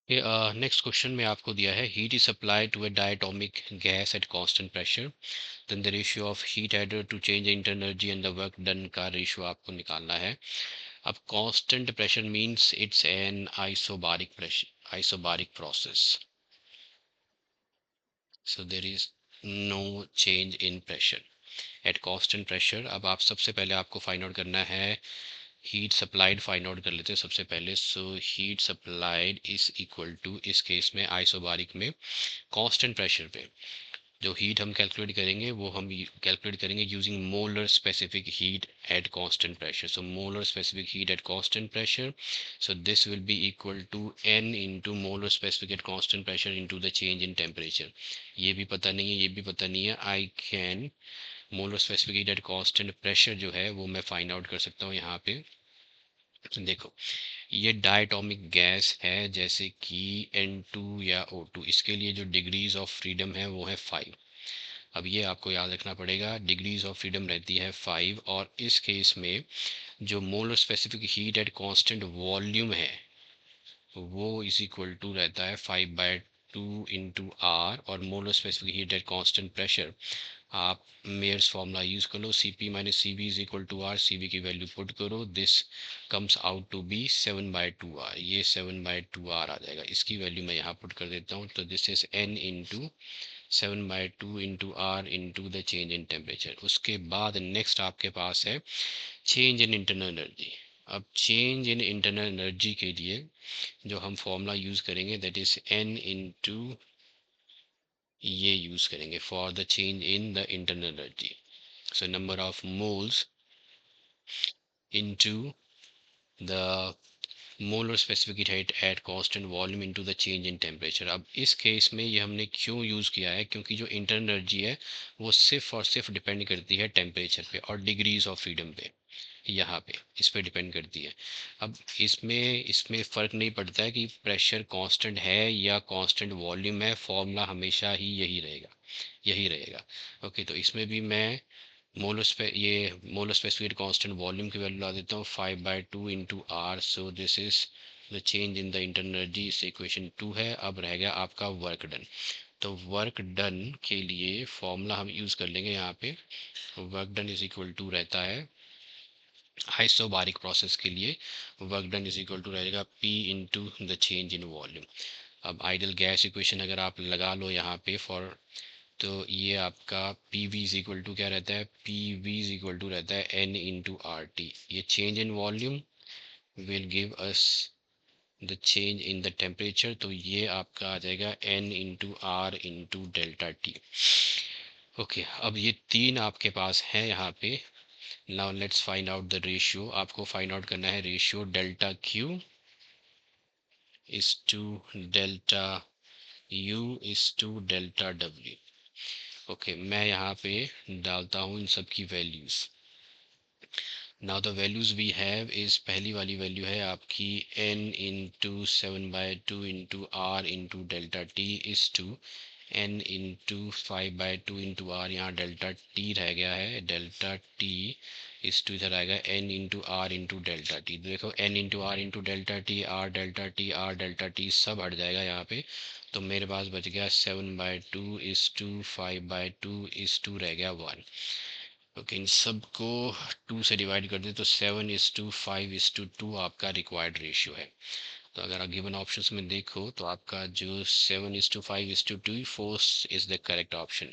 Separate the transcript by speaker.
Speaker 1: Next question में आपको दिया है heat is supplied to a diatomic gas at constant pressure, then the ratio of heat added to change internal energy and the work done का ratio आपको निकालना है। अब constant pressure means it's an isobaric pressure, isobaric process, so there is no change in pressure at constant pressure. अब आप सबसे पहले आपको फाइंड आउट करना है हीट सप्लाइड, फाइंड आउट कर लेते हैं सबसे पहले। So heat supplied is equal to, इस केस में आइसोबारिक में कांस्टेंट प्रेशर पे जो हीट हम कैलकुलेट करेंगे वो हम कैलकुलेट करेंगे using molar specific heat at constant pressure. So molar specific heat at constant pressure, so this will be equal to n into molar specific at constant pressure into the change in temperature. ये भी पता नहीं है, ये भी पता नहीं है। I can molar specific heat at constant pressure जो है वो मैं फाइंड आउट कर सकता हूँ यहाँ पे। देखो, ये डायटोमिक गैस है जैसे कि N2 या O2, इसके लिए जो डिग्रीज ऑफ फ्रीडम है वो है 5। अब ये आपको याद रखना पड़ेगा, डिग्रीज ऑफ फ्रीडम रहती है 5, और इस केस में जो molar specific heat at constant volume है वो इज इक्वल टू रहता है 5/2 इंटू आर, और molar specific heat at constant pressure आप मेयर्स फॉर्मूला यूज कर लो, C P minus C V is equal to R, C V की value put करो, this comes out to be 7/2 R, ये 7/2 are आ जाएगा। इसकी value मैं यहाँ पुट कर देता हूँ, तो this is n into 7/2 into R into the change in temperature. उसके बाद नेक्स्ट आपके पास है चेंज इन इंटरनल एनर्जी। अब चेंज इन इंटरनल एनर्जी के लिए जो हम फॉर्मूला यूज करेंगे दैट इज n इंटू, ये यूज करेंगे for the change in the internal energy, so number of moles into the molar specific heat at constant volume into the change in temperature। अब इस case में ये हमने क्यों use किया है, क्योंकि जो इंटरनल एनर्जी है वो सिर्फ और सिर्फ डिपेंड करती है टेम्परेचर पे और डिग्रीज ऑफ फ्रीडम पे, यहाँ पे इस पे डिपेंड करती है। अब इसमें इसमें फ़र्क नहीं पड़ता है कि प्रेशर कांस्टेंट है या कांस्टेंट वॉल्यूम है, फॉर्मूला हमेशा ही यही रहेगा, यही रहेगा। ओके, तो इसमें भी मैं मोलर स्पेसिफिक कांस्टेंट वॉल्यूम की वैल्यू ला देता हूँ 5/2 into R, so this is the change in the internal energy, इस इक्वेशन 2 है। अब रह गया आपका वर्क डन। तो वर्क डन के लिए फॉर्मूला हम यूज़ कर लेंगे यहाँ पे, work done is equal to रहता है आइसोबारिक प्रोसेस के लिए work done is equal to रहेगा P into the change in volume. अब आइडल गैस इक्वेशन अगर आप लगा लो यहाँ पे फॉर, तो ये आपका P V is equal to क्या रहता है, P V is equal to रहता है एन इंटू आर टी। ये change in volume will give us the change in the temperature, तो ये आपका आ जाएगा n into R into delta T. Okay, अब ये तीन आपके पास है यहाँ पे। Now let's find out the ratio. आपको फाइंड आउट करना है ratio delta Q is to delta U is to delta W. Okay, मैं यहाँ पे डालता हूँ इन सब की values. Now the values we have is, पहली वाली वैल्यू है आपकी n into 7/2 into R into delta T is to n into 5/2 into R, यहाँ डेल्टा टी रह गया है, डेल्टा टी इज टू इधर आएगा n into R into delta T. देखो n into R into delta T, R delta T, R delta T सब हट जाएगा यहाँ पे, तो मेरे पास बच गया 7/2 इज टू 5/2 इज टू रह गया 1। ओके, इन सब को 2 से डिवाइड कर दे तो 7:5:2 आपका रिक्वायर्ड रेशियो है। तो अगर आप गिवन ऑप्शंस में देखो तो आपका जो 7:5:2 force is the correct option.